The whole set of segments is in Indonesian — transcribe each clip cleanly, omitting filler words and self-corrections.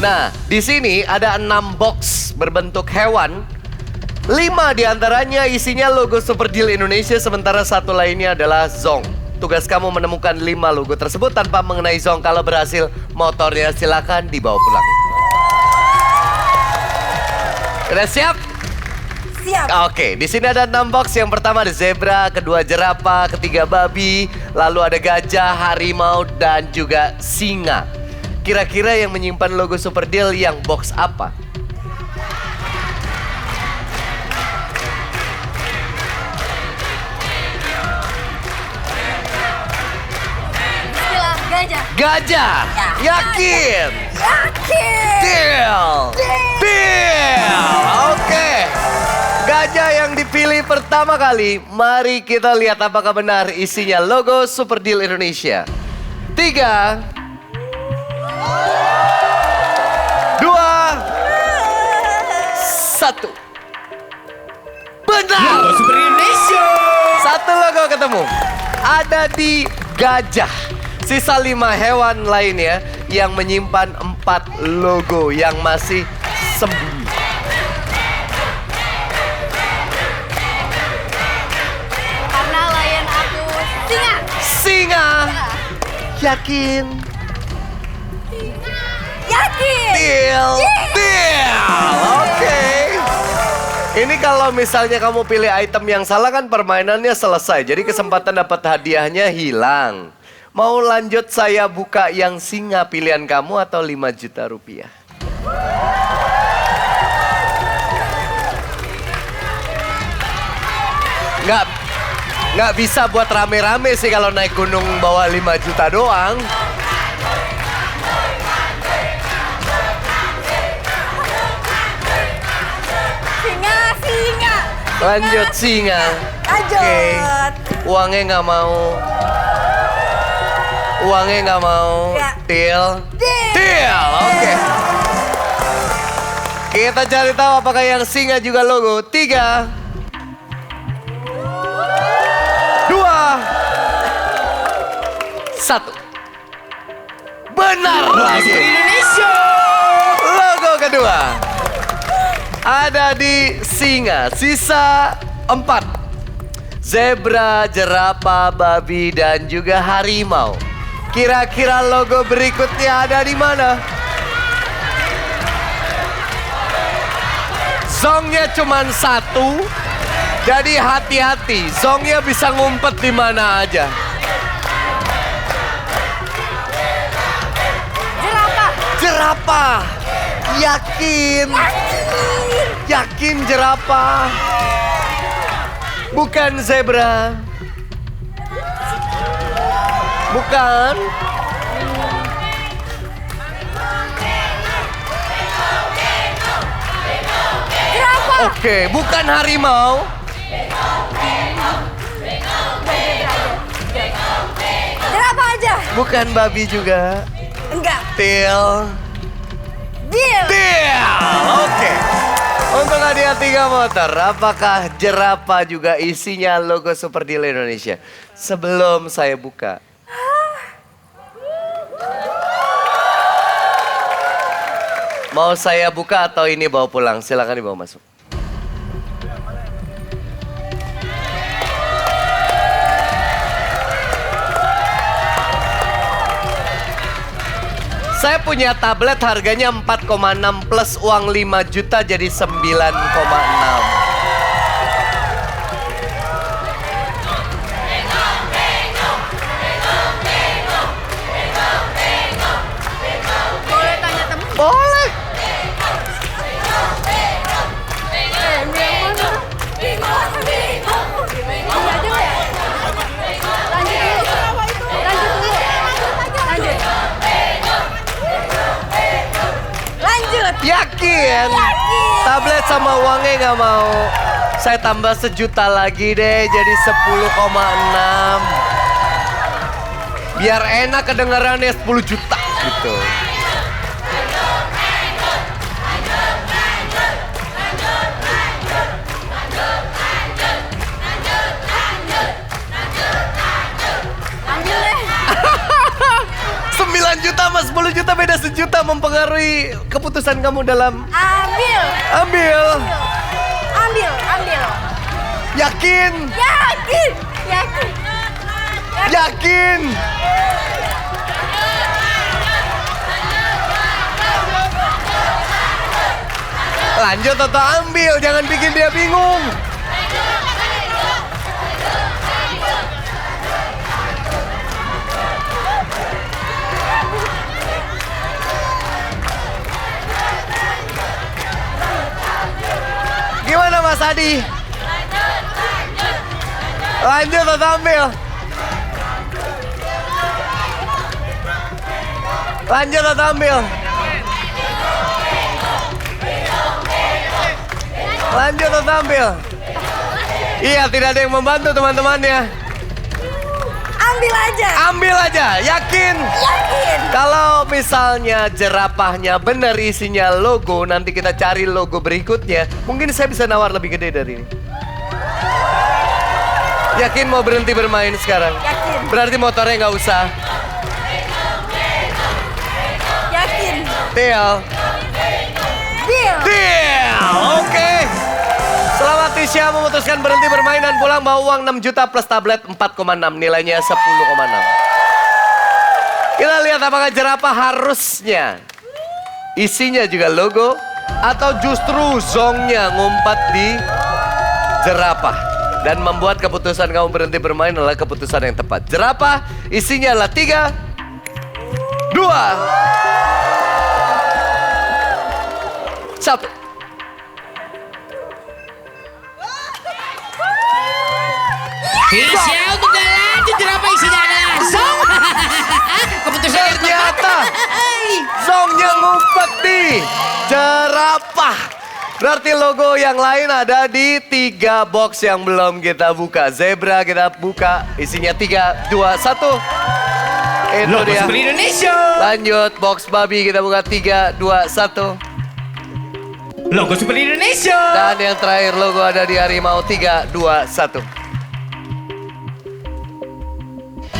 Nah, di sini ada 6 box berbentuk hewan. 5 diantaranya isinya logo Super Deal Indonesia, sementara 1 lainnya adalah Zong. Tugas kamu menemukan 5 logo tersebut tanpa mengenai Zong. Kalau berhasil, motornya silakan dibawa pulang. Udah siap? Siap. Oke, di sini ada 6 box. Yang pertama ada zebra, kedua jerapah, ketiga babi, lalu ada gajah, harimau, dan juga singa. Kira-kira yang menyimpan logo Super Deal yang box apa? Istilah gajah. Gajah. Yakin? Yakin. Deal. Deal. Oke. Gajah yang dipilih pertama kali. Mari kita lihat apakah benar isinya logo Super Deal Indonesia. 3, 2, 1. Benar. Logo Super Indonesia. 1 logo ketemu. Ada di gajah. Sisa 5 hewan lainnya yang menyimpan 4 logo yang masih sembunyi. Karena layan aku singa. Singa. Yakin? Yakin. Deal. Deal. Oke. Ini kalau misalnya kamu pilih item yang salah kan permainannya selesai. Jadi kesempatan dapat hadiahnya hilang. Mau lanjut saya buka yang singa pilihan kamu atau 5 juta rupiah? Nggak bisa buat rame-rame sih kalau naik gunung bawa 5 juta doang. Singa, singa. Lanjut singa. Lanjut. Oke. Uangnya nggak mau. Uangnya nggak mau. Ya. Deal. Deal. Deal. Oke. Kita cari tahu apakah yang singa juga logo. 3, 2, 1. Benar lagi. Super Indonesia. Logo kedua ada di singa. Sisa 4. Zebra, jerapah, babi, dan juga harimau. Kira-kira logo berikutnya ada di mana? Zongnya cuma 1. Jadi hati-hati. Zongnya bisa ngumpet di mana aja. Jerapah. Jerapah. Yakin? Yakin jerapah? Bukan zebra. Bukan. Jerapah. Oke, bukan harimau. Jerapah aja. Bukan babi juga. Enggak. Deal. Deal. Deal. Oke. Untuk hadiah 3 motor, apakah jerapah juga isinya logo Super Deal Indonesia? Sebelum saya buka. Mau saya buka atau ini bawa pulang? Silakan dibawa masuk. Saya punya tablet harganya 4,6 plus uang 5 juta jadi 9,6. Boleh tanya temen? Boleh. Lanjut. Yakin? Tablet sama uangnya nggak mau. Saya tambah 1 juta lagi deh jadi 10,6. Biar enak kedengarannya 10 juta gitu. juta mas 10 juta beda sejuta mempengaruhi keputusan kamu dalam Ambil. ambil. Ambil. Ambil. Yakin? Yakin. Yakin. Yakin? Lanjut atau ambil, jangan bikin dia bingung. Gimana Mas Adi? Lanjut atau ambil? Lanjut atau ambil? Lanjut atau ambil? Iya, tidak ada yang membantu teman-temannya. Ambil aja. Ambil aja, yakin? Yakin. Kalau misalnya jerapahnya benar isinya logo, nanti kita cari logo berikutnya. Mungkin saya bisa nawar lebih gede dari ini. Yakin mau berhenti bermain sekarang? Yakin. Berarti motornya nggak usah. Yakin. Deal. Deal. Deal. Oke. Selamat Tisha memutuskan berhenti bermain dan pulang bawa uang 6 juta plus tablet 4,6. Nilainya 10,6. Kita lihat apakah jerapah harusnya isinya juga logo atau justru zongnya ngumpat di jerapah dan membuat keputusan kamu berhenti bermain adalah keputusan yang tepat. Jerapah isinya adalah 3, 2, 1. Tisha untuk gak lanjut jerapah isinya adalah zong. Keputusan yang Ternyata zongnya ngumpet di jerapah. Berarti logo yang lain ada di 3 box yang belum kita buka. Zebra kita buka, isinya 3, 2, 1. Itu Logo dia. Super Indonesia. Lanjut, box babi kita buka 3, 2, 1. Logo Super Indonesia. Dan yang terakhir logo ada di harimau 3, 2, 1.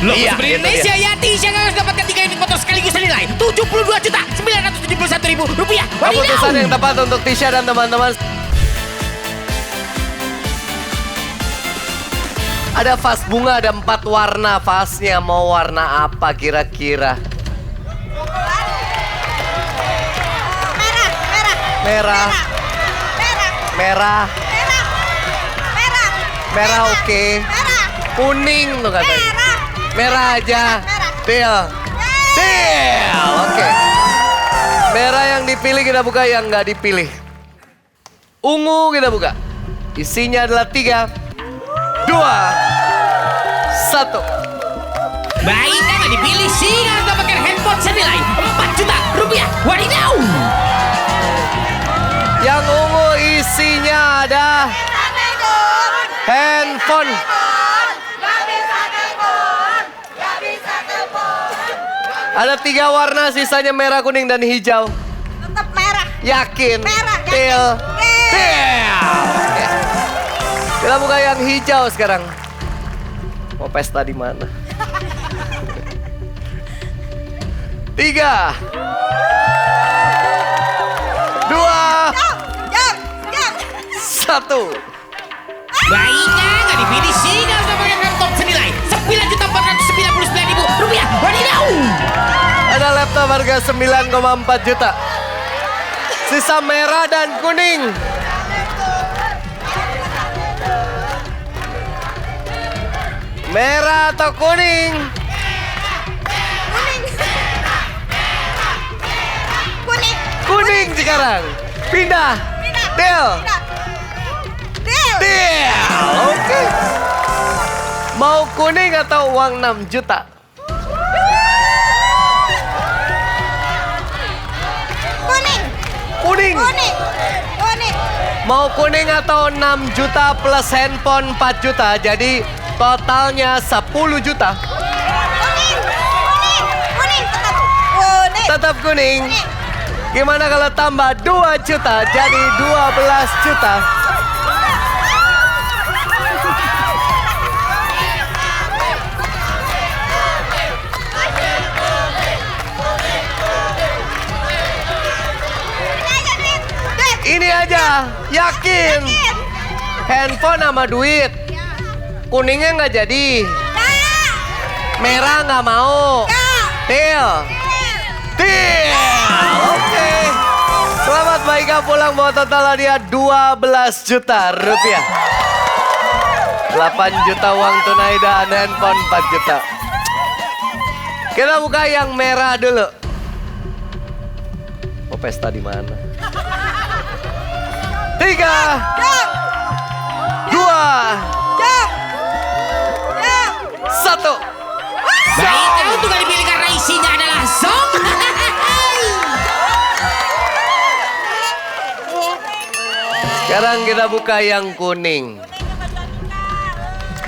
Logo Iya, Super itu Indonesia ya. Tisha harus dapatkan 3 unit motor sekaligus senilai 72.971.000 rupiah. Keputusan yang tepat untuk Tisha dan teman-teman. Ada vas bunga, ada 4 warna vasnya. Mau warna apa kira-kira? Merah. Merah. Merah. Merah. Merah. Merah. Merah. Merah oke. Merah. Kuning tuh katanya. Merah. Merah aja. Merah. Deal. Deal. Oke. Merah yang dipilih kita buka, yang nggak dipilih. Ungu kita buka. Isinya adalah 3, 2, 1. Baik, nggak dipilih sih harus dapatkan handphone senilai 4 juta rupiah. Wadidaw. Yang ungu isinya ada handphone. Ada 3 warna, sisanya merah, kuning, dan hijau. Tetap merah. Yakin? Merah, yakin. Deal. Deal. Deal. Oke. Kita buka yang hijau sekarang. Mau pesta di mana? 3, 2, Jam. 1. Baiknya nggak dipilih sih harus dapatkan laptop senilai 9.499.000 rupiah. Wadidaw. Ada laptop harga 9,4 juta. Sisa merah dan kuning. Merah atau kuning? Kuning. Kuning sekarang. Pindah. Deal. Deal. Deal. Oke. Mau kuning atau uang 6 juta? Kuning. Kuning. Kuning. Kuning. Mau kuning atau 6 juta plus handphone 4 juta. Jadi totalnya 10 juta. Kuning. Kuning. Kuning. Tetap kuning. Tetap kuning. Kuning. Gimana kalau tambah 2 juta jadi 12 juta? Yakin? Handphone sama duit. Kuningnya nggak jadi. Merah nggak mau. Deal. Oke. Selamat Baika pulang bawa total hadiah 12 juta rupiah. 8 juta uang tunai dan handphone 4 juta. Kita buka yang merah dulu. Mau pesta di mana? 3, 2, 1. Baik, untuk kali pilih karena isinya adalah song. Sekarang kita buka yang kuning.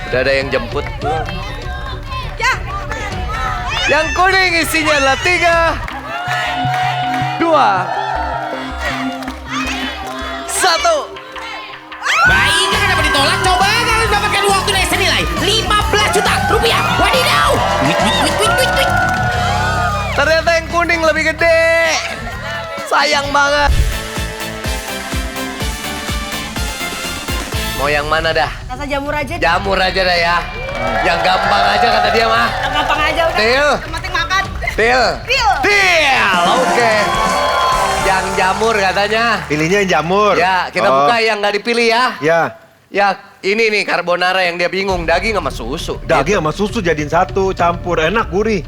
Udah ada yang jemput belum? Yang kuning isinya adalah 3, 2, 1. Baik, jangan dapat ditolak. Coba kalian mendapatkan uang tunai senilai 15 juta rupiah. Wadidaw. Wait. Ternyata yang kuning lebih gede. Sayang banget. Mau yang mana dah? Rasa jamur aja. Jamur aja dah ya. Yang gampang aja kata dia mah. Gampang aja udah. Deal. Yang penting makan. Deal. Deal. Deal. Oke. Yang jamur katanya. Pilihnya yang jamur. Ya, kita Oh. buka yang nggak dipilih ya. Ya, Ya, ini nih carbonara yang dia bingung. Daging sama susu. daging sama susu jadiin satu, campur, enak, gurih.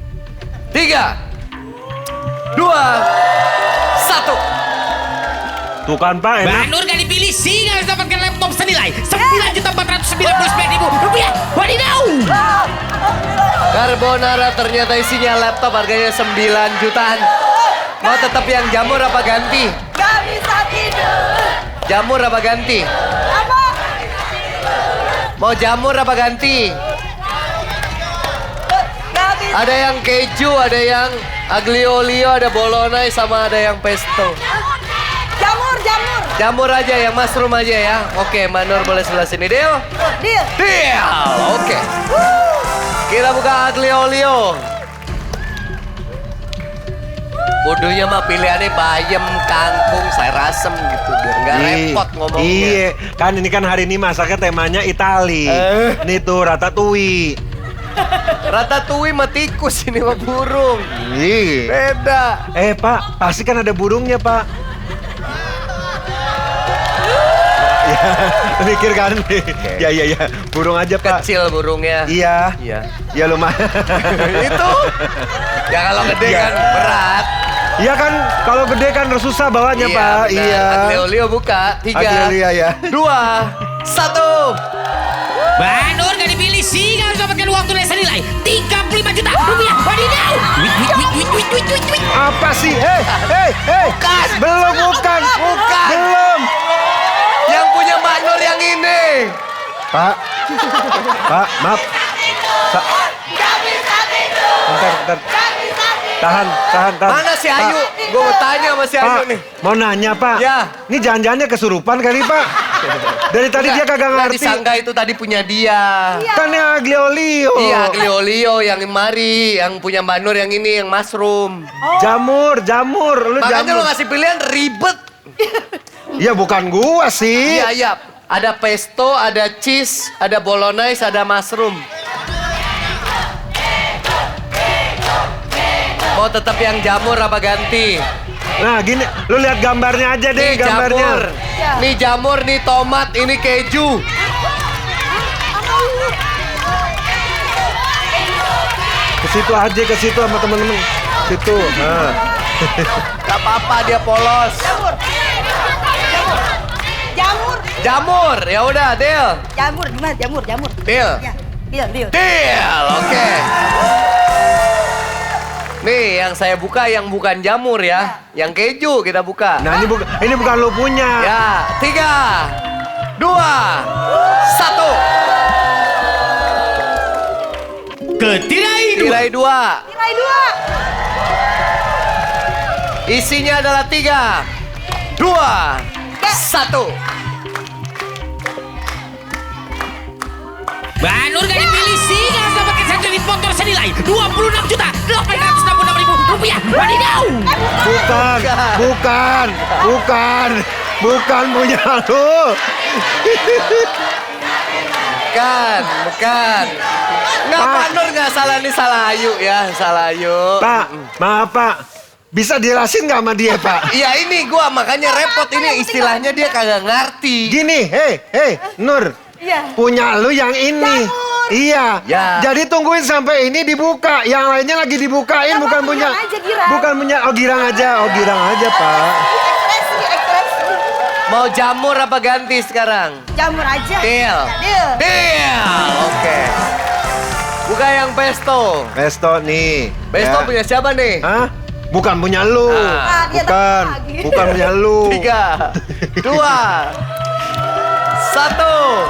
3, 2, 1. Tuh kan Pak, enak. Mbak Nur gak dipilih sehingga harus dapatkan laptop senilai 9.499.000 rupiah. Wadidaw. Carbonara ternyata isinya laptop harganya 9 jutaan. Mau tetap yang jamur apa ganti? Gak bisa tidur. Jamur apa ganti? Apa? Mau jamur apa ganti? Gak bisa. Ada yang keju, ada yang aglio olio, ada bolognese sama ada yang pesto. Jamur. Jamur aja, yang mushroom aja ya. Oke, Mbak Nur boleh sebelah sini, Deal? Deal. Deal, oke. Kita buka aglio olio. Kudunya mah pilihannya bayam, kangkung, sayur asem gitu. Biar nggak repot ngomongnya. Iya, kan ini kan hari ini masaknya temanya Itali. Nih tuh ratatouille. Ratatouille mah tikus, ini mah burung. Iya. Beda. Pak, pasti kan ada burungnya Pak. Ya, mikir kan? Ya, burung aja Pak. Kecil burungnya. Iya. Iya. Ya lumayan. Itu. Ya kalau gede Iya. kan berat. Iya kan, kalau gede kan susah bawanya Pak. benar. Iya. Aglio olio buka. 3, Aglio olio ya. 2, 1. Mbak Nur gak dipilih sehingga harus dapatkan uang tunai senilai 35 juta rupiah. Wadidaw. Wait. Apa sih? Bukan. Belum, bukan. Belum. Yang punya Mbak Nur yang ini. Pak, maaf. Bentar. Tahan. Mana si Ayu? Gue mau tanya sama si Ayu Pak, nih. mau nanya Pak. Ya. Ini jangan-jangannya kesurupan kali Pak. Dari tadi dia kagak Nggak ngerti. disangka itu tadi punya dia. Kan yang aglio olio. Iya, aglio olio yang mari, yang punya Mbak Nur yang ini, yang mushroom. Jamur. Lu Makanya jamur. lo ngasih pilihan ribet. Ya bukan gua sih. Iya. Ada pesto, ada cheese, ada bolognese, ada mushroom. Mau tetap yang jamur apa ganti? Nah gini, lu lihat gambarnya aja deh, Nih gambarnya. jamur, nih jamur, nih tomat, ini keju. Ke situ sama temen-temen. Situ. Nah. Gak apa-apa dia polos. Jamur, ya udah, deal. Jamur gimana? Jamur. Deal. Ya, deal. Deal, oke. Nih, yang saya buka yang bukan jamur ya. Yang keju kita buka. Nah ini bukan lu punya. Ya, 3, 2, 1. Ketirai 2. Tirai 2. Isinya adalah 3, 2, 1. Mbak Nur gak dipilih sehingga harus dapatkan satu unit motor senilai 26.866.000 rupiah. Wadidaw. Bukan. Bukan punya lu. Bukan. Nggak, Pak. Pak Nur nggak salah nih, salah Ayu ya, salah Ayu. Pak, maaf Pak. Bisa dijelasin nggak sama dia Pak? Iya ini gua makanya repot ini istilahnya dia kagak ngerti. Gini, hei, Nur. Iya. Punya lu yang ini. Jamur. Iya. Ya. Jadi tungguin sampai ini dibuka. Yang lainnya lagi dibukain, Jamur, bukan punya. girang aja, girang. Bukan punya. Oh girang aja, Pak. Ekspresi. Mau jamur apa ganti sekarang? Jamur aja. Deal. Deal. Oke. Buka yang pesto. Pesto nih. Pesto Ya. punya siapa nih? Hah? Bukan punya lu. Ah, dia Bukan. lagi. Bukan punya lu. 3, 2, 1.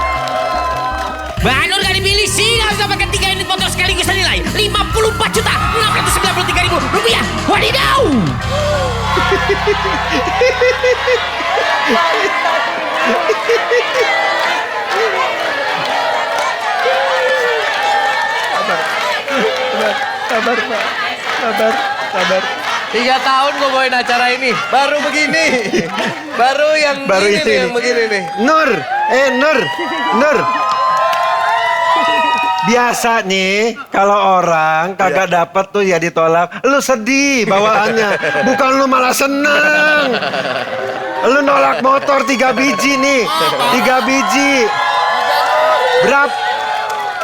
Mbak Nur gak dipilih sih, harus dapatkan 3 unit motor sekaligus senilai 54 juta 693 ribu rupiah. Wadidaw! Sabar. 3 tahun gue bawain acara ini, baru begini. Baru yang Baru ini itu nih, ini. yang begini nih. Nur. Biasa nih, kalau orang kagak dapet tuh ya ditolak. Lu sedih bawaannya, bukan lu malah seneng. Lu nolak motor 3 biji nih, 3 biji.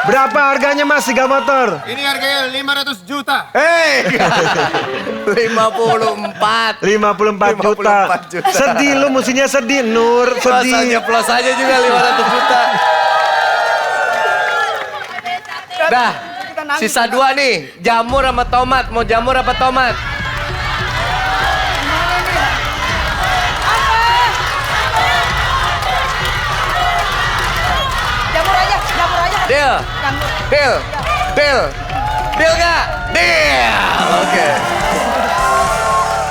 Berapa harganya Mas 3 motor? Ini harganya 500 juta. Hei, 54. 54 juta. 54 juta. Sedih lu, mestinya sedih Nur, sedih. Plus aja juga 500 juta. Dah, sisa 2 nih. Jamur sama tomat. Mau jamur apa tomat? Jamur aja. Deal. Jamur. Deal gak? Deal. Oke.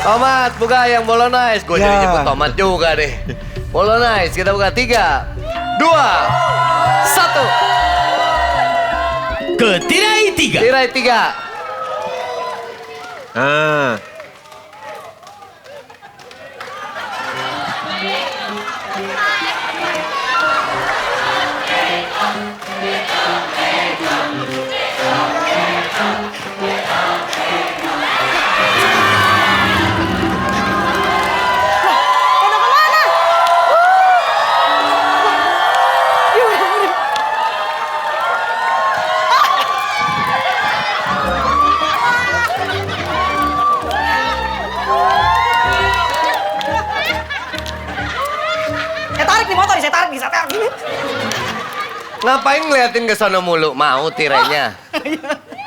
Tomat, buka yang bolognese. Gue Ya. jadi nyebut tomat juga deh. Bolognese, kita buka 3, 2, 1. Ke tirai 3. Tirai 3. Ah. Saya tarik nih. Ngapain ngeliatin ke sono mulu? Mau tirainya?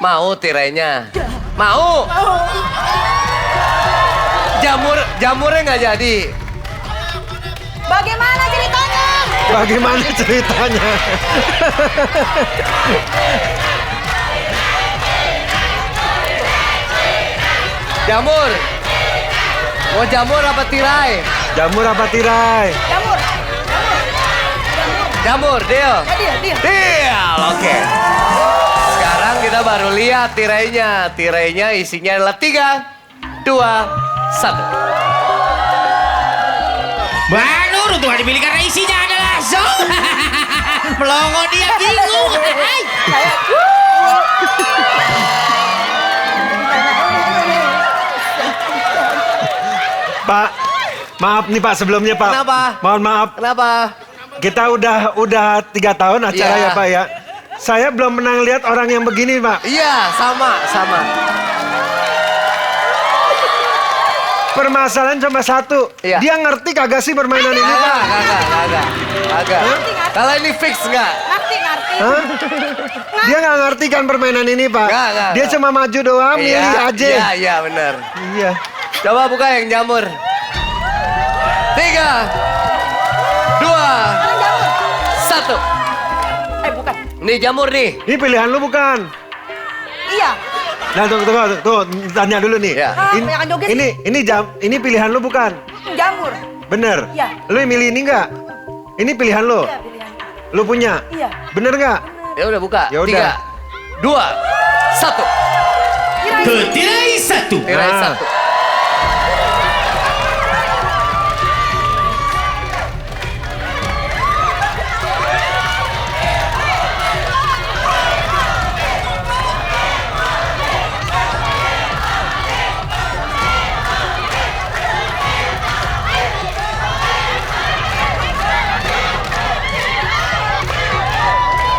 Mau tirainya? Mau? Jamurnya nggak jadi. Bagaimana ceritanya? Bagaimana ceritanya? Jamur. Mau jamur apa tirai? Jamur apa tirai? Jamur. Jamur, deal. Ya, deal. Deal, oke. Sekarang kita baru lihat tirainya. Tirainya isinya adalah 3, 2, 1. Mbak Nur untuk dipilih karena isinya adalah zong. Melongo dia bingung. Hai. Pak, maaf nih Pak sebelumnya Pak. Kenapa? Mohon maaf. Kenapa? Kita udah 3 tahun acara Iya. ya Pak ya. Saya belum pernah lihat orang yang begini Pak. Iya, sama. Permasalahan cuma satu. Iya. Dia ngerti kagak sih permainan ini Pak? Kagak. Kalau ini fix nggak? Ngerti. Hah? Dia nggak ngerti kan permainan ini Pak? Nggak. Dia cuma maju doang, milih aja. Iya, benar. Iya. Coba buka yang jamur. 3, 2, 1. Bukan. Nih jamur nih. Ini pilihan lu bukan? Iya. Nah, tunggu, tanya dulu nih. Iya. Banyakan joget Ini pilihan lu bukan? Jamur. Bener? Iya. Lu yang milih ini nggak? Ini pilihan lu? Iya, pilihan. Lu punya? Iya. Bener nggak? Ya udah buka. Ya udah. 3, 2, 1. Ke tirai 1. Tirai Nah. 1.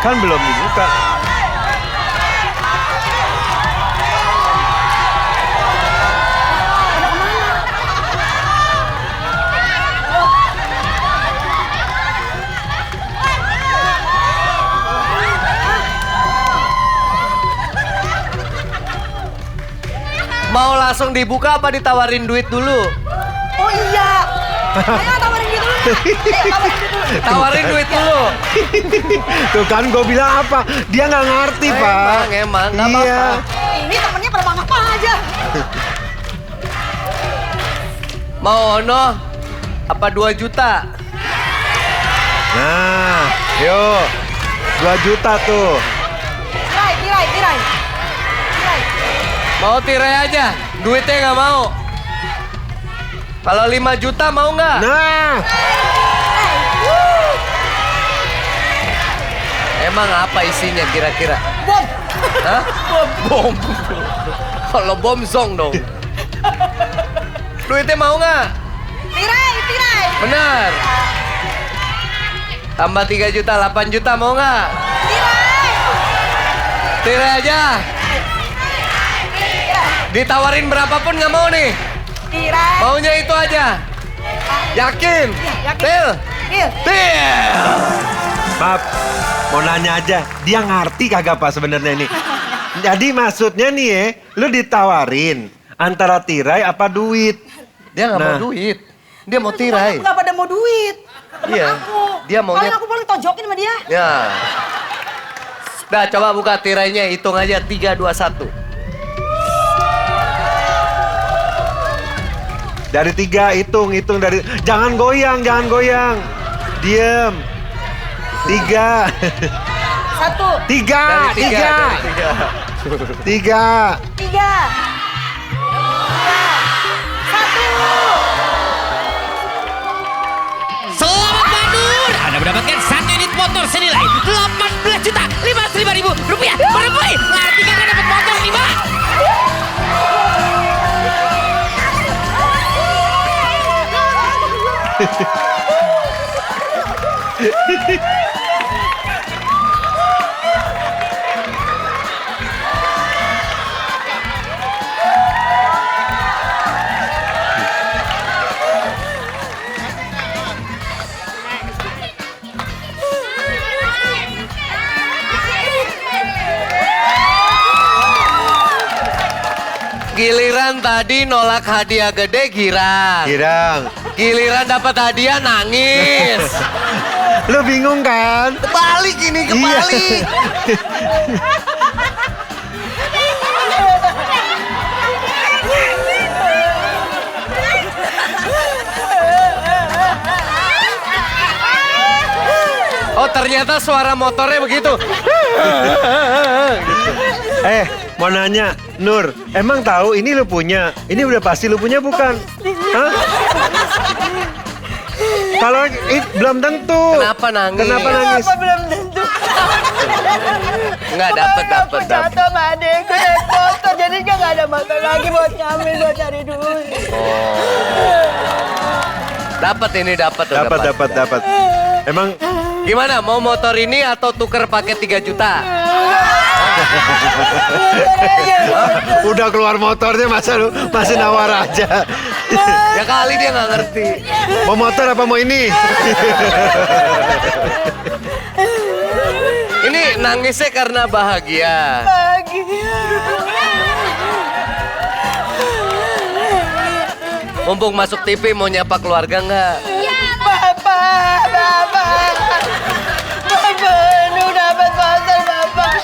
Kan belum dibuka. Mau langsung dibuka apa ditawarin duit dulu? Oh iya. Ayo tawarin gitu dulu. Ayo tawarin gitu dulu. Tawarin duit dulu. Tuh kan gue bilang apa? Dia nggak ngerti, Pak. Emang, nggak Iya. apa-apa. Ini temennya pada bangga apa aja. Mau Ono apa 2 juta? Nah, yuk. 2 juta tuh. Tirai. Mau tirai aja, duitnya nggak mau. Kalau 5 juta mau nggak? Nah, Emang apa isinya kira-kira? Bom. Hah? Bom. Kalau bom zong dong. Duitnya mau nggak? Tirai. Benar. Tambah 3 juta, 8 juta mau nggak? Tirai aja. Ditawarin berapapun nggak mau nih. Tirai. Maunya itu aja. Yakin? Yakin. Til. Deal. maaf. Mau nanya aja, dia ngerti kagak Pak sebenarnya ini? Jadi maksudnya nih ya, lu ditawarin antara tirai apa duit? Dia nggak mau Nah. duit. Dia mau tirai. Nggak pada mau duit. Temen Iya. aku. Dia maunya- Paling aku paling tonjokin sama dia. Ya. Dah coba buka tirainya, hitung aja 3, 2, 1. Dari 3 hitung dari. Jangan goyang. Diem. 3. 1, 3. Dari 3. 3. 3, 1. Selamat Manur, Anda mendapatkan 1 unit motor senilai 18 juta 505 ribu rupiah. Berapa? Ngerti kan dapat motor nih, Pak? Giliran tadi nolak hadiah gede girang. Giliran dapat hadiah nangis. Lu bingung kan? Kebalik ini, kebalik. Oh ternyata suara motornya begitu. Mau nanya, Nur, emang tahu ini lu punya? Ini udah pasti lu punya bukan? Hah? Kalau belum tentu. Kenapa nangis? Kenapa nangis? Apa belum tentu? Nggak Kemarin dapet. aku jatuh sama adekku naik motor, jadinya nggak ada motor lagi buat ngambil, buat cari duit. Dapat ini, dapat. Dapat. Emang Gimana, mau motor ini atau tuker pakai 3 juta? udah keluar motornya masa lu masih nawar aja. Ya kali dia nggak ngerti. Mau motor apa mau ini? Ini nangisnya karena bahagia. Mumpung masuk TV mau nyapa keluarga nggak? Bapak, lu dapat motor, Bapak.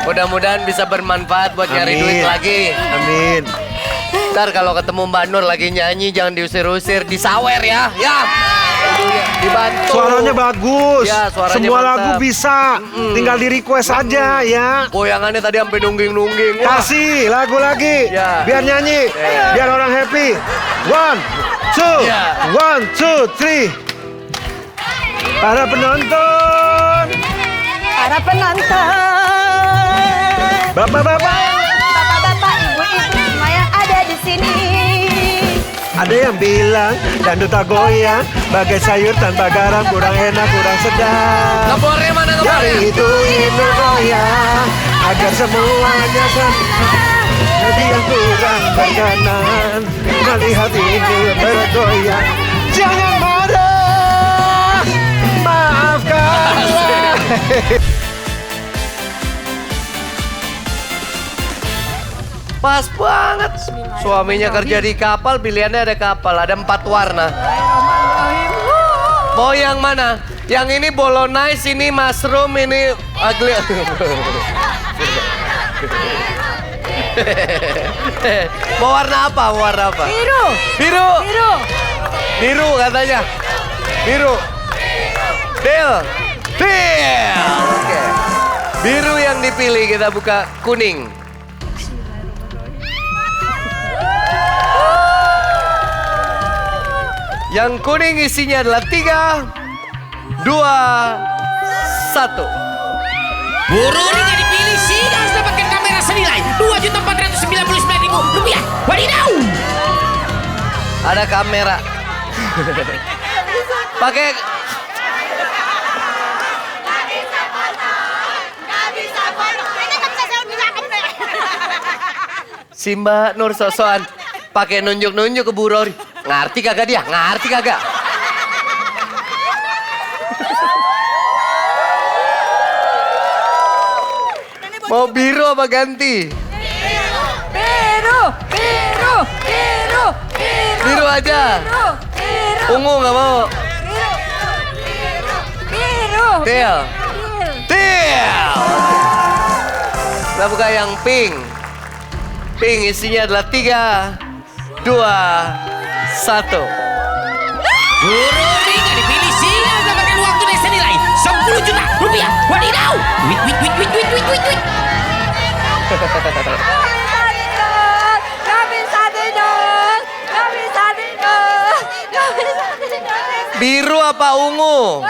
Mudah-mudahan bisa bermanfaat buat nyari Amin. duit lagi. Amin. Ntar kalau ketemu Mbak Nur lagi nyanyi jangan diusir-usir, disawer ya. Ya. Dibantu. Suaranya bagus. Ya, suaranya Semua mantap. lagu bisa. Tinggal di request aja ya. Goyangannya tadi sampai nungging-nungging. Wah. Kasih lagu lagi. Ya. Biar nyanyi. Ya. Biar orang happy. 1, 2, Ya. 1, 2, 3. Para penonton. Para penonton. Bapak-bapak. Bapak-bapak, ibu-ibu semua yang ada di sini. Ada yang bilang dangdut tak goyang, bagai sayur tanpa garam, kurang enak, kurang sedap. Ngebornya mana Dari ngebornya? itu ini goyang, agar semuanya jadi yang kurang berkenan, melihat ini bergoyang. Jangan marah, maafkanlah. Pas banget. Suaminya kerja di kapal, pilihannya ada kapal. Ada 4 warna. Mau yang mana? Yang ini bolognese, ini mushroom, ini ugly. Mau warna apa? Mau warna apa? Biru. Biru. Biru. Biru katanya. Biru. Deal. Deal. Oke. Biru yang dipilih, kita buka kuning. Yang kuning isinya adalah 3, 2, 1. Bururi nggak dipilih sih, harus dapatkan kamera senilai Rp2.499.000. Wadidaw! Ada kamera. Pakai si Mbak Nur sosokan pakai nunjuk-nunjuk ke Bu Rory. Ngerti kagak dia? Ngerti kagak? Mau biru apa ganti? Biru. Biru. Biru. Biru. Biru aja. Biru. Biru. Ungu nggak mau. Biru. Deal. Deal. Kita buka yang pink. Pink isinya adalah 3, 2, 1. Bururi nggak dipilih sih, harus dapatkan uang tunai senilai Rp10 juta. Wadidaw! Wit, wit, wit, wit, wit, wit, wit, wit. Gak bisa tidur. Gak bisa tidur. Gak bisa tidur. Biru apa ungu?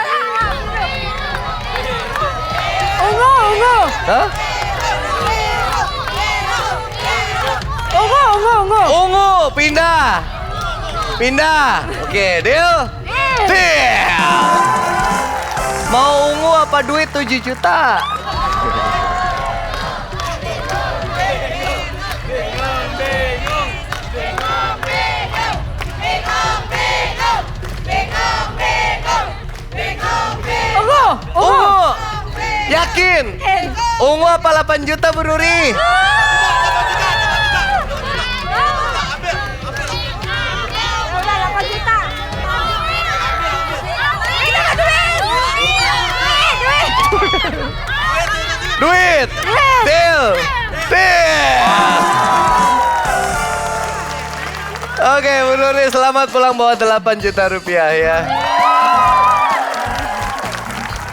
Ungu. Ungu. Hah? Ungu. Ungu. Ungu. Ungu, pindah. Pindah. Oke, deal. Deal. Mau ungu apa duit 7 juta? Ungu. Ungu. Yakin? Ungu apa 8 juta, Bu Ruri? Duit. Deal. Deal. Oke, Bu Ruri, selamat pulang bawa 8 juta rupiah ya.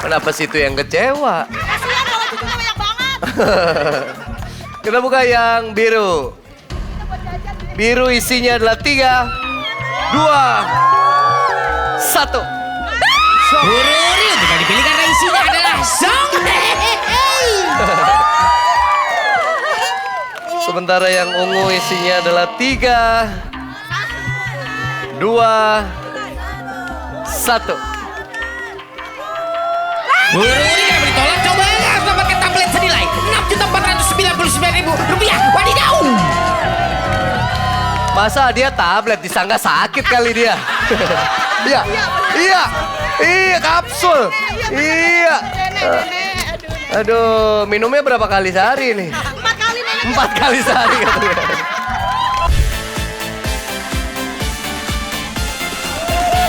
Kenapa situ yang kecewa? Kita buka yang biru. Biru isinya adalah 3, 2, 1. Bururi untuk nggak dipilih karena isinya adalah Songday. Sementara yang ungu isinya adalah 3, 2, 1. Bururi nggak ditolak, coba harus dapatkan tablet senilai Rp6.499.000. Wadidaw! Masa dia tablet disangka sakit kali dia? Iya, iya, iya kapsul. Iya. Aduh, minumnya berapa kali sehari nih? 4 kali sehari katanya.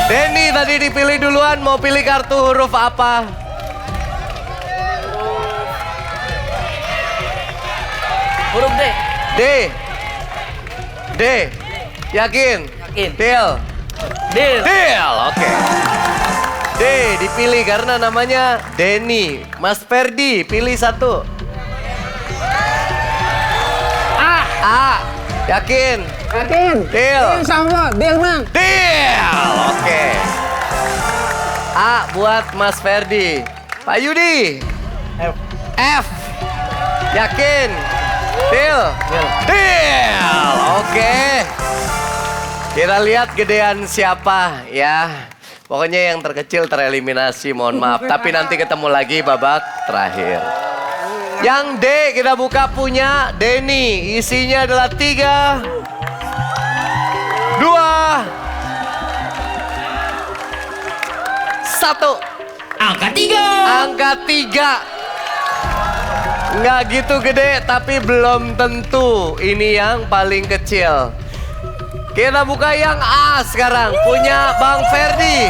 Denny tadi dipilih duluan, mau pilih kartu huruf apa? Huruf D. D. D. Yakin? Yakin. Deal. Deal. Deal, oke. D dipilih karena namanya Denny. Mas Ferdi, pilih satu. A. Yakin? Yakin. Deal. Sama. Deal, Mang. Deal, oke. A buat Mas Ferdi. Pak Yudi. F. F. Yakin? Deal. Deal, oke. Kita lihat gedean siapa ya. Pokoknya yang terkecil tereliminasi, mohon maaf. Tapi nanti ketemu lagi babak terakhir. Yang D kita buka punya Denny. Isinya adalah 3, 2, 1. Angka 3. Angka 3. Nggak gitu gede, tapi belum tentu ini yang paling kecil. Kita buka yang A sekarang, punya Bang Ferdi.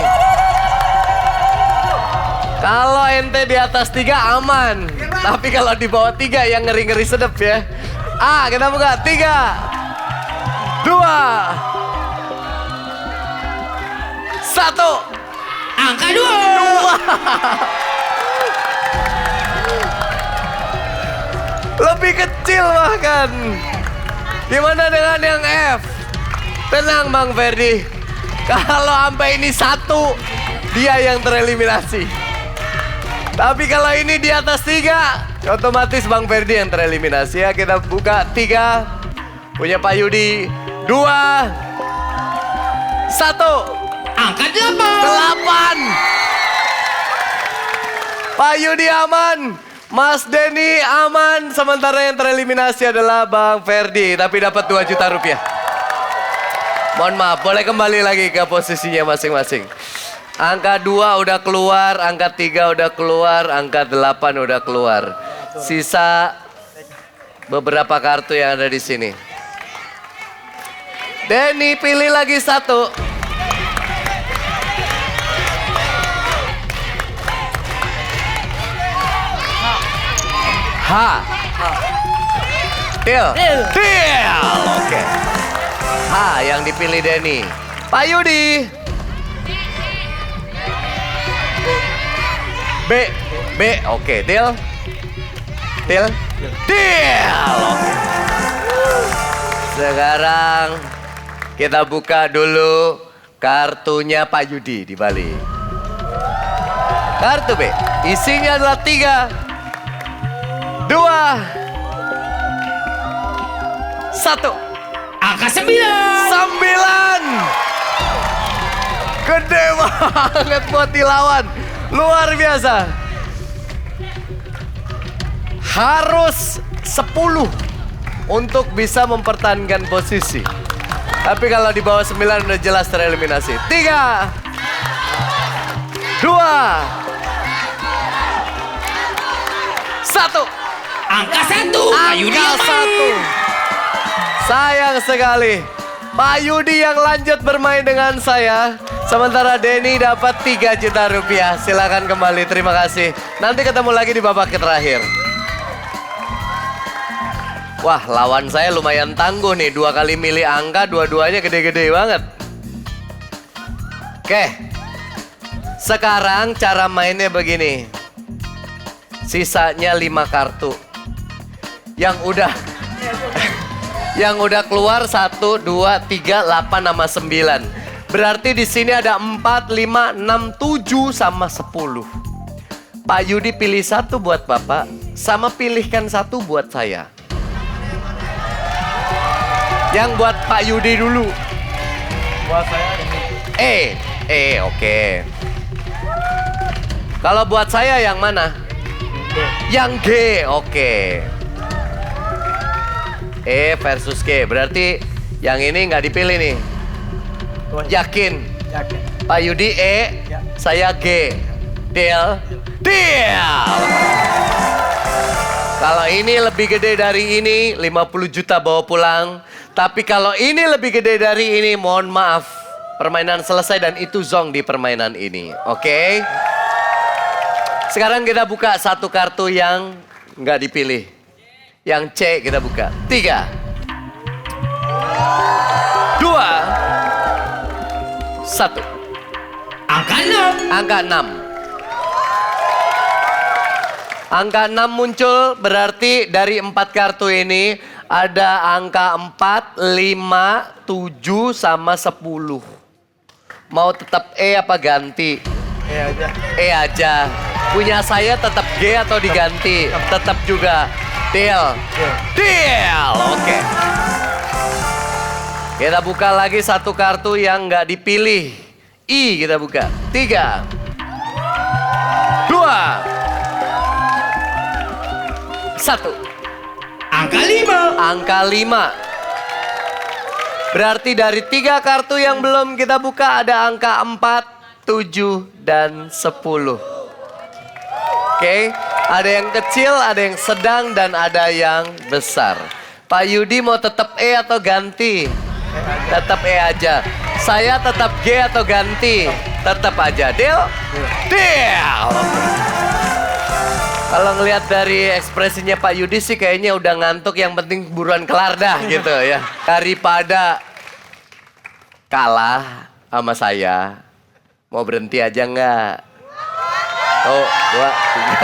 Kalau ente di atas 3 aman, tapi kalau di bawah 3 yang ngeri-ngeri sedep ya. A, kita buka 3, 2, 1. Angka 2. Lebih kecil bahkan. Gimana dengan yang F? Tenang Bang Ferdi. Kalau sampai ini 1, dia yang tereliminasi. Tapi kalau ini di atas 3, otomatis Bang Ferdi yang tereliminasi ya. Kita buka 3, punya Pak Yudi. 2, 1. Angka 8. 8. Pak Yudi aman. Mas Denny aman, sementara yang tereliminasi adalah Bang Ferdi, tapi dapat 2 juta rupiah. Mohon maaf, boleh kembali lagi ke posisinya masing-masing. Angka 2 udah keluar, angka 3 udah keluar, angka 8 udah keluar. Sisa beberapa kartu yang ada di sini. Denny pilih lagi 1. H. Deal. Oke. H yang dipilih Denny. Pak Yudi. B. Oke. Deal. Oke. Sekarang kita buka dulu kartunya Pak Yudi di Bali. Kartu B. Isinya adalah 3, 2, 1. Angka 9. 9. Gede banget buat dilawan. Luar biasa. Harus 10 untuk bisa mempertahankan posisi. Tapi kalau di bawah 9 udah jelas tereliminasi. 3, 2, 1. Angka 1. Pak Yudi yang Angka main. 1. Sayang sekali. Pak Yudi yang lanjut bermain dengan saya. Sementara Denny dapat 3 juta rupiah. Silakan kembali, terima kasih. Nanti ketemu lagi di babak terakhir. Wah, lawan saya lumayan tangguh nih. 2 kali milih angka, dua-duanya gede-gede banget. Oke. Sekarang cara mainnya begini. Sisanya 5 kartu. Yang udah keluar 1, 2, 3, 8 sama 9. Berarti di sini ada 4, 5, 6, 7 sama 10. Pak Yudi pilih 1 buat Bapak, sama pilihkan 1 buat saya. Yang buat Pak Yudi dulu. Buat saya ini. Oke. Kalau buat saya yang mana? Yang G, oke. E versus G, berarti yang ini nggak dipilih nih. Yakin? Yakin. Pak Yudi E, Ya. saya G. Deal? Kalau ini lebih gede dari ini, 50 juta bawa pulang. Tapi kalau ini lebih gede dari ini, mohon maaf. Permainan selesai dan itu zong di permainan ini. Oke? Sekarang kita buka 1 kartu yang nggak dipilih. Yang C kita buka. 3, 2, 1. Angka 6. Angka 6. Angka 6 muncul, berarti dari 4 kartu ini ada angka 4, 5, 7 sama 10. Mau tetap E apa ganti? aja. E aja. Punya saya tetap G atau diganti? Tetap juga. Deal. Deal. Oke. Kita buka lagi satu kartu yang nggak dipilih. I kita buka. 3, 2, 1. Angka 5. Angka 5. Berarti dari 3 kartu yang belum kita buka ada angka 4, 7, dan 10. Oke, ada yang kecil, ada yang sedang, dan ada yang besar. Pak Yudi mau tetap E atau ganti? Tetap E aja. Saya tetap G atau ganti? Tetap aja. Deal? Deal! Kalau ngelihat dari ekspresinya Pak Yudi sih kayaknya udah ngantuk, yang penting buruan kelar dah gitu ya. Daripada kalah sama saya, mau berhenti aja nggak? Oh, 2,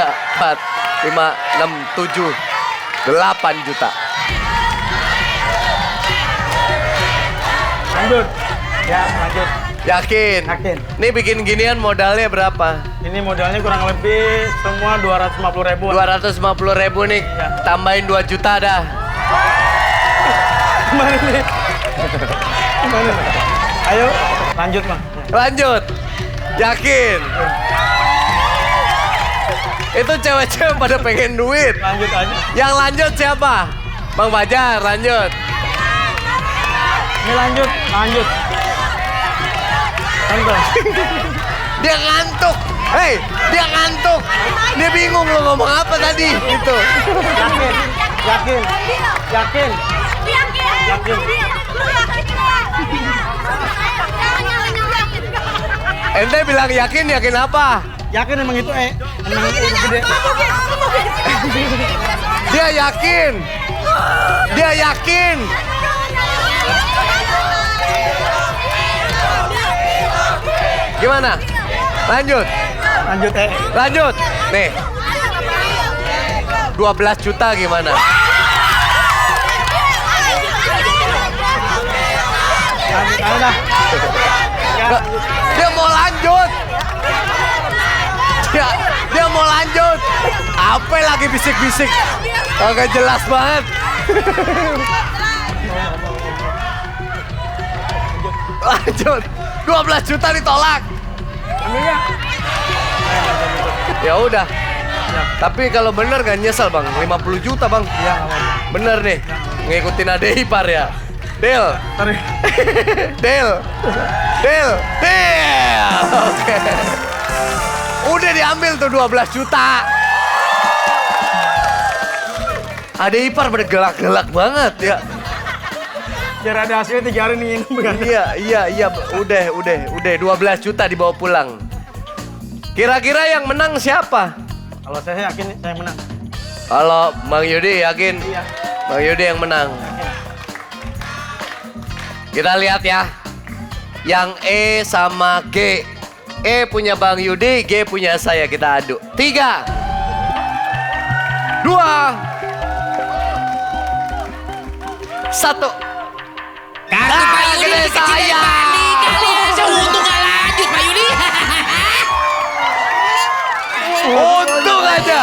3, 4, 5, 6, 7, 8 juta. Lanjut. Ya, lanjut. Yakin? Yakin. Nih bikin ginian modalnya berapa? Ini modalnya kurang lebih semua 250.000. 250.000 nih, Iya. tambahin 2 juta dah. Gimana nih? Gimana nih? Ayo, lanjut Bang. Lanjut. Yakin? Itu cewek-cewek pada pengen duit. Lanjut aja. Yang lanjut siapa? Bang Fajar, lanjut. Ini lanjut, lanjut. Lanjut. Dia ngantuk. Hei, dia ngantuk. Dia bingung lo ngomong apa tadi. Itu. Yakin, yakin, yakin. Yakin. Ente bilang yakin, yakin apa? Yakin emang itu emang itu gede. Dia yakin. Dia yakin. Gimana? Lanjut. Lanjut Lanjut. Nih. 12 juta gimana? Lanjut aja dah. Nggak, dia mau lanjut. Dia mau lanjut. Apa lagi bisik-bisik? Agak jelas banget. Lanjut. 12 juta ditolak. Ambilnya. Ya udah. Tapi kalau bener kan nyesel bang, 50 juta bang. Iya, nggak apa-apa. Bener nih, ngikutin ade ipar ya. Deal. Tarik. Deal. Deal. Deal. Oke. Udah diambil tuh 12 juta. Ade ipar pada gelak-gelak banget ya. Biar ada hasilnya 3 hari nih bukan. Iya. Udah. 12 juta dibawa pulang. Kira-kira yang menang siapa? Kalau saya yakin saya menang. Kalau Bang Yudi yakin? Iya. Bang Yudi yang menang. Kita lihat ya. Yang E sama G. E punya Bang Yudi, G punya saya. Kita adu. 3, 2, 1. Kartu Pak Yudi gede lebih kecil dari saya. Bandi kalian. Untung gak lanjut Pak Yudi. Untung aja.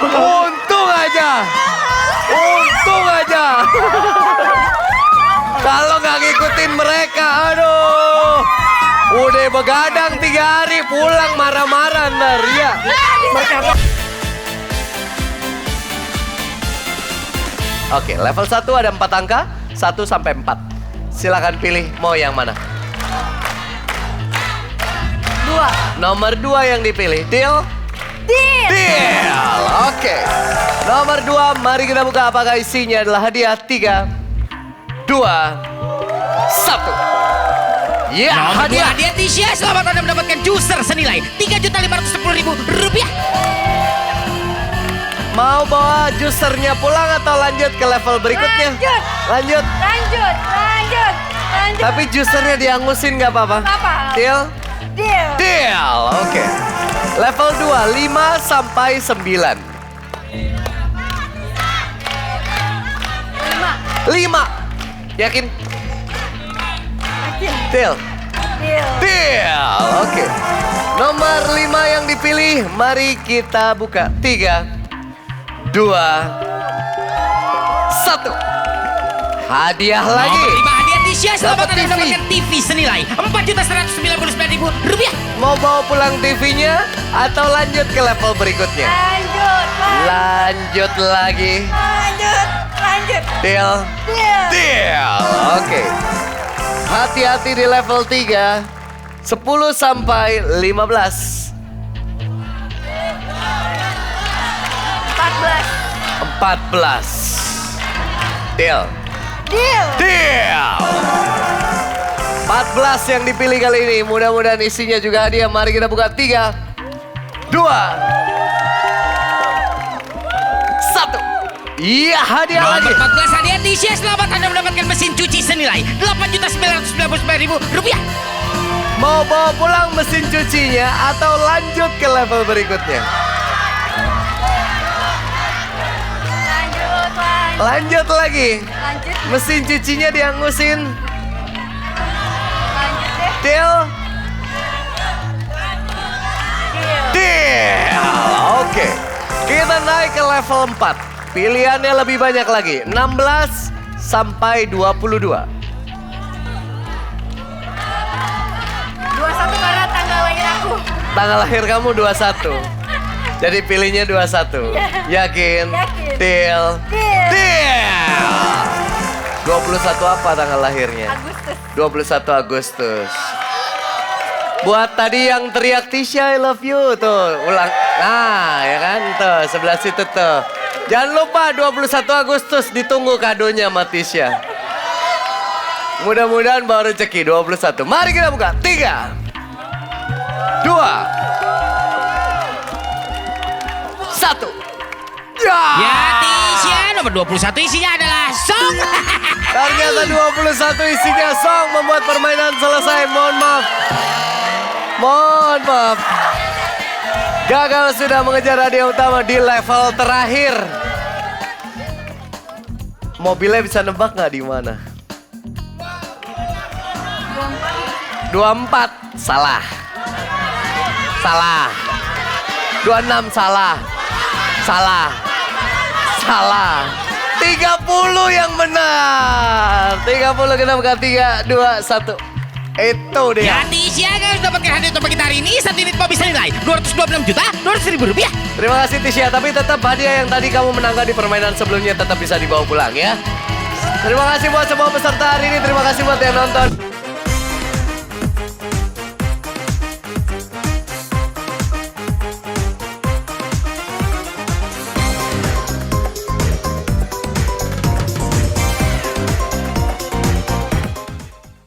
Untung aja. Untung aja. Kalau nggak ngikutin mereka, aduh. Udah begadang 3 hari, pulang marah-marah ntar, ya. Oke, level 1 ada 4 angka, 1 sampai 4. Silakan pilih mau yang mana. 2. Nomor 2 yang dipilih. Deal? Deal. Oke. Nomor 2, mari kita buka apakah isinya adalah hadiah. 3, 2, 1. Ya, Nomor 2 hadiah. hadiah Tisha. Selamat Anda mendapatkan juicer senilai Rp3.510.000. Mau bawa juicernya pulang atau lanjut ke level berikutnya? Lanjut. Lanjut. Lanjut. Tapi juicernya diangusin nggak apa-apa? Apa? Deal? Deal. Deal. Oke. Level 2, 5 sampai 9. 5. Yakin? Deal. Deal. Deal. Oke. Nomor 5 yang dipilih, mari kita buka. 3, 2, 1. Hadiah lagi. Nomor 5 hadiah Tisha, selamat Dapat Anda TV. mendapatkan TV senilai Rp4.199.000. Mau bawa pulang TV-nya atau lanjut ke level berikutnya? Lanjut. Lanjut lagi. Lanjut. Lanjut. Deal. Deal. Deal. Oke. Hati-hati di level 3. 10 sampai 15. 14. Deal. Deal. Deal. 14 yang dipilih kali ini. Mudah-mudahan isinya juga hadiah. Mari kita buka 3, 2, 1. Iya, hadiah Nomor lagi. 14 hadiah Tisha, selamat Anda mendapatkan mesin cuci senilai Rp8.999.000. Mau bawa pulang mesin cucinya atau lanjut ke level berikutnya? Lanjut. Lanjut lagi. Lanjut. Mesin cucinya diangusin. Lanjut deh. Deal. Deal. Deal. Oke. Kita naik ke level 4. Pilihannya lebih banyak lagi. 16 sampai 22. 21 karena tanggal lahir aku. Tanggal lahir kamu 21. Jadi pilihnya 21. Yakin? Yakin. Deal. Deal. Deal. 21 apa tanggal lahirnya? Agustus. 21 Agustus. Buat tadi yang teriak Tisha I love you tuh, ulang. Nah, ya kan tuh, sebelah situ tuh. Jangan lupa 21 Agustus ditunggu kadonya sama Tisha. Mudah-mudahan bawa rezeki 21. Mari kita buka. 3, 2, 1. Ya Tisha, nomor 21 isinya adalah song. Ternyata 21 isinya song membuat permainan selesai. Mohon maaf. Mohon maaf. Gagal sudah mengejar hadiah utama di level terakhir. Mobilnya bisa nebak nggak di mana? 24 salah. Salah. 26 salah. Salah. Salah. 30 yang benar. 30 kita buka 3, 2, 1. Itu dia. Ya Tisha, kalian dapatkan hadiah untuk kita hari ini. Satu unit mobil senilai Rp226.200.000. Terima kasih Tisha, tapi tetap hadiah yang tadi kamu menangkan di permainan sebelumnya tetap bisa dibawa pulang ya. Terima kasih buat semua peserta hari ini, terima kasih buat yang nonton.